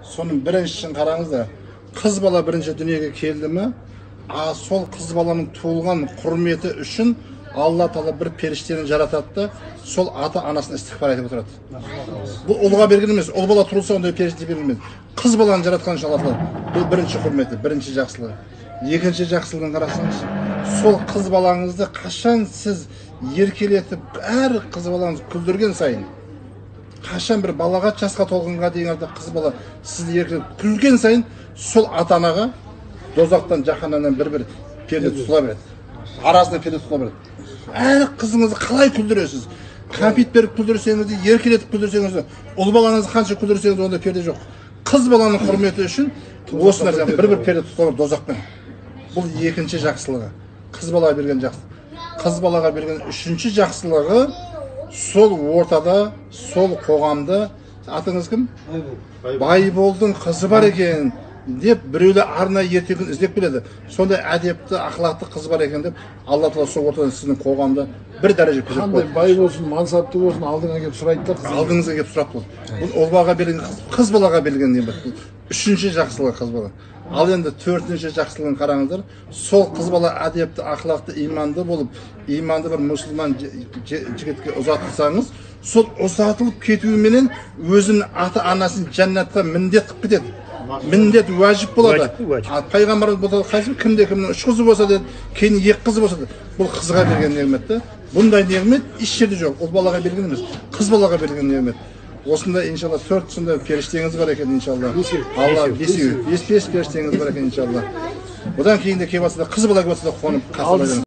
Soның біріншісін қараңыздар. Қыз бала бірінші дүниеге келді ме, сол қыз баланың туылған құрметі үшін Алла Тағала бір періштені жаратады да, сол ата анасына истиғфар айтып отырады. Бұл ұлға берген емес, ұл бала туылса ондай періште берілмейді. Қыз баланы жаратқан үшін Алла Тағала. Бұл бірінші құрметі, бірінші жақсылығы. Екінші жақсылығын қарасаңыз, сол қыз балаңызды қашан сіз еркелетіп, әр қыз балаңыз күлдірген сайын, қашан бір балағат жасқа толғанға дейін қыз бала сізді еркелетіп күлген сайын, сол ата анаға дозақтан, жаһаннамнан бір перде тұтыла береді. Арасына перде тұтыла береді. Әр қызыңызды қалай күлдіресіз? Кәмпит беріп күлдірсеңіз де, еркелетіп күлдірсеңіз де, ұл балаңызды қанша күлдірсеңіз онда перде жоқ. Қыз баланың құрметі үшін осы нәрсені бір перде тұтыла береді дозақпен. Бұл екінші жақсылығы. Қыз балаға берген жақсылығы. Қыз балаға берген үшінші жақсылығы сол ортада, сол қоғамда, атыңыз кім? Байболдың қызы бар екен деп біреулер арнайы ертеңін іздеп келеді. Сондай әдепті, ақылақты қыз бар екен деп Алла Тағала сол ортада сіздің қоғамда бір дәреже көтеріп қойды. Қандай бай болсын, мансапты болсын, алдыңа келіп сұрайды да. Алдыңызға келіп сұрап қойды. Бұл ұл балаға берген, қыз балаға берген не бар? Үшінші жақсылығы қыз бала. Ал енді төртінші жақсылығын қараңыздар. Сол қыз бала әдепті, ақылақты, иманды болып, иманды бір мұсылман жігітке ұзатылсаңыз, сол ұзатылып кетуіменен өзінің ата анасын жәннатқа міндет қылып кетеді. Міндет уәжіп болады. Пайғамбарымыз болса, қайсы кімде кімнің үш қызы болса деді, кейін екі қызы болса деді. Бұл қызға берген неғметті. Бұндай неғмет еш жерде жоқ. Ол балаға берген емес, қыз балаға берген неғмет. Осында иншалла 4 сондай періштеңіз бар екен иншалла. Алла бес періштеңіз бар екен иншалла. Бұдан кейін де келіп жатса да қыз бала келіп жатса да қуанып қасына